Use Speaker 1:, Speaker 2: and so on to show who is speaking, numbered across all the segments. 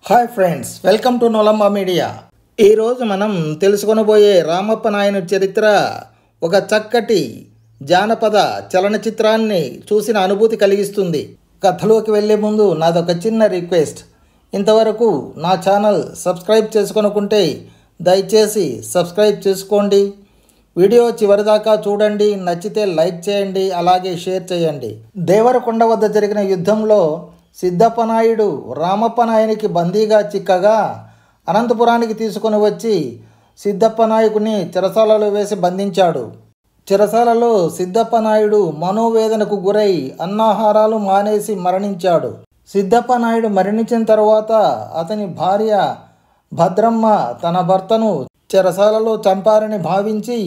Speaker 1: Hi friends, welcome to Nolamba media. ఈరోజు మనం తెలుసుకొనబోయే రామప్ప నాయుని చరిత్ర ఒక చక్కటి జానపద చలనచిత్రాన్ని చూసిన అనుభూతి కలిగిస్తుంది. కథలోకి వెళ్ళే ముందు నాదొక చిన్న రిక్వెస్ట్. ఇంతవరకు నా ఛానల్ సబ్స్క్రైబ్ చేసుకొనుకుంటే దయచేసి సబ్స్క్రైబ్ చేసుకోండి. వీడియో చివరిదాకా చూడండి, నచ్చితే లైక్ చేయండి, అలాగే షేర్ చేయండి. దేవరకొండ వద్ద జరిగిన యుద్ధంలో సిద్ధప్ప నాయుడు రామప్ప నాయునికి బందీగా చిక్కగా అనంతపురానికి తీసుకొని వచ్చి సిద్ధప్ప నాయకుని చెరసాలలో వేసి బంధించాడు. చెరసాలలో సిద్ధప్ప నాయుడు మనోవేదనకు గురై అన్నాహారాలు మానేసి మరణించాడు. సిద్ధప్ప నాయుడు మరణించిన తర్వాత అతని భార్య భద్రమ్మ తన భర్తను చెరసాలలో చంపారని భావించి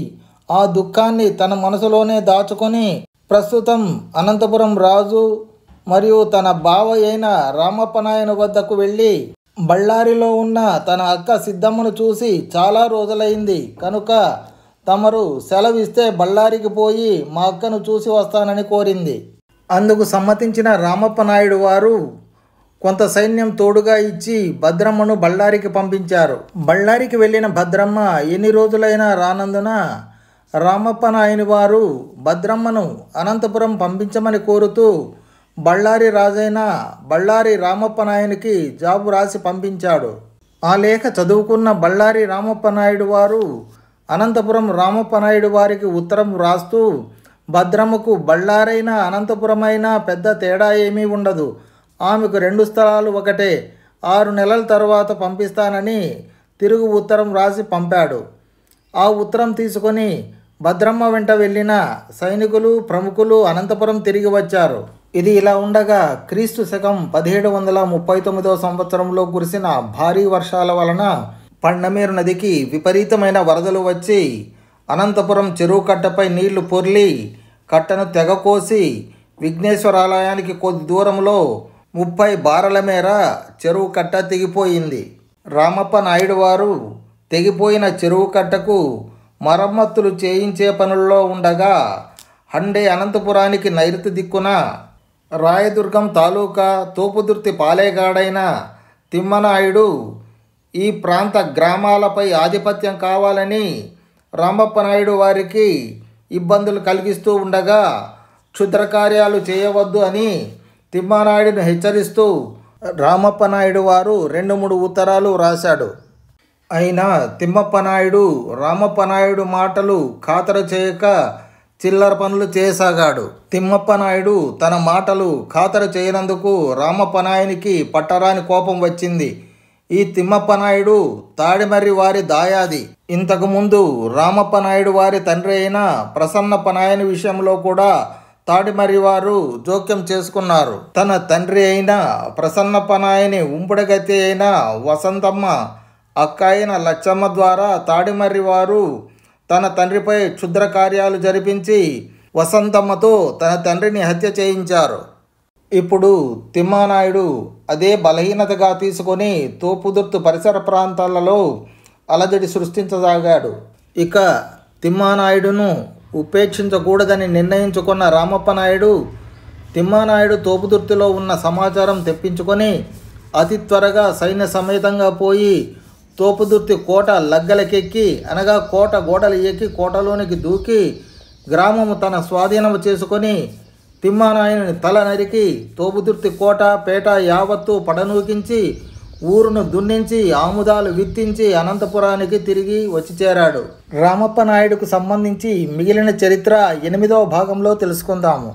Speaker 1: ఆ దుఃఖాన్ని తన మనసులోనే దాచుకొని ప్రస్తుతం అనంతపురం రాజు మరియు తన బావ అయిన రామప్ప నాయుని వద్దకు వెళ్ళి బళ్ళారిలో ఉన్న తన అక్క సిద్ధమ్మను చూసి చాలా రోజులైంది కనుక తమరు సెలవిస్తే బళ్ళారికి పోయి మా అక్కను చూసి వస్తానని కోరింది. అందుకు సమ్మతించిన రామప్ప నాయుడు వారు కొంత సైన్యం తోడుగా ఇచ్చి భద్రమ్మను బళ్ళారికి పంపించారు. బళ్ళారికి వెళ్ళిన భద్రమ్మ ఎన్ని రోజులైనా రానందున రామప్ప నాయుని వారు భద్రమ్మను అనంతపురం పంపించమని కోరుతూ బళ్ళారి రాజైన బళ్ళారి రామప్ప నాయునికి జాబు రాసి పంపించాడు. ఆ లేఖ చదువుకున్న బళ్ళారి రామప్ప నాయుడు వారు అనంతపురం రామప్ప నాయుడు వారికి ఉత్తరం రాస్తూ భద్రమ్మకు బళ్ళారైన అనంతపురమైనా పెద్ద తేడా ఏమీ ఉండదు, ఆమెకు 2 స్థలాలు ఒకటే, 6 నెలల తర్వాత పంపిస్తానని తిరుగు ఉత్తరం రాసి పంపాడు. ఆ ఉత్తరం తీసుకొని భద్రమ్మ వెంట వెళ్ళిన సైనికులు ప్రముఖులు అనంతపురం తిరిగి వచ్చారు. ఇది ఇలా ఉండగా క్రీస్తు శకం 1739 సంవత్సరంలో కురిసిన భారీ వర్షాల వలన పండమేరు నదికి విపరీతమైన వరదలు వచ్చి అనంతపురం చెరువు కట్టపై నీళ్లు పొర్లి కట్టను తెగకోసి విఘ్నేశ్వర ఆలయానికి కొద్ది దూరంలో 30 బారల మేర చెరువు కట్ట తెగిపోయింది. రామప్ప నాయుడు వారు తెగిపోయిన చెరువు కట్టకు మరమ్మతులు చేయించే పనుల్లో ఉండగా హండే అనంతపురానికి నైరుతి దిక్కున రాయదుర్గం తాలూకా తోపుదుర్తి పాలేగాడైన తిమ్మనాయుడు ఈ ప్రాంత గ్రామాలపై ఆధిపత్యం కావాలని రామప్ప నాయుడు వారికి ఇబ్బందులు కలిగిస్తూ ఉండగా క్షుద్రకార్యాలు చేయవద్దు అని తిమ్మనాయుడును హెచ్చరిస్తూ రామప్ప నాయుడు వారు 2-3 ఉత్తరాలు రాశాడు. అయినా తిమ్మప్ప నాయుడు రామప్ప నాయుడు మాటలు ఖాతరు చేయక చిల్లర పనులు చేయసాగాడు. తిమ్మప్ప నాయుడు తన మాటలు ఖాతరు చేయనందుకు రామప్ప నాయునికి పట్టరాని కోపం వచ్చింది. ఈ తిమ్మప్ప నాయుడు తాడిమర్రి వారి దాయాది. ఇంతకుముందు రామప్ప నాయుడు వారి తండ్రి అయిన ప్రసన్నప్ప నాయుని విషయంలో కూడా తాడిమర్రి వారు జోక్యం చేసుకున్నారు. తన తండ్రి అయిన ప్రసన్నప్ప నాయుని ఉంపుడగతి అయిన వసంతమ్మ అక్క అయిన లచ్చమ్మ ద్వారా తాడిమర్రి వారు తన తండ్రిపై క్షుద్ర కార్యాలు జరిపించి వసంతమ్మతో తన తండ్రిని హత్య చేయించారు. ఇప్పుడు తిమ్మానాయుడు అదే బలహీనతగా తీసుకొని తోపుదుర్తి పరిసర ప్రాంతాలలో అలజడి సృష్టించసాగాడు. ఇక తిమ్మానాయుడును ఉపేక్షించకూడదని నిర్ణయించుకున్న రామప్ప నాయుడు తిమ్మానాయుడు తోపుదుర్తిలో ఉన్న సమాచారం తెప్పించుకొని అతి త్వరగా సైన్య సమేతంగా పోయి తోపుదుర్తి కోట లగ్గలకెక్కి అనగా కోట గోడలు ఎక్కి కోటలోనికి దూకి గ్రామము తన స్వాధీనము చేసుకొని తిమ్మానాయుని తల నరికి తోపుదుర్తి కోట పేట యావత్తు పడనూకించి ఊరును దున్నించి ఆముదాలు విత్తించి అనంతపురానికి తిరిగి వచ్చి చేరాడు. రామప్ప నాయుడుకు సంబంధించి మిగిలిన చరిత్ర 8వ భాగంలో తెలుసుకుందాము.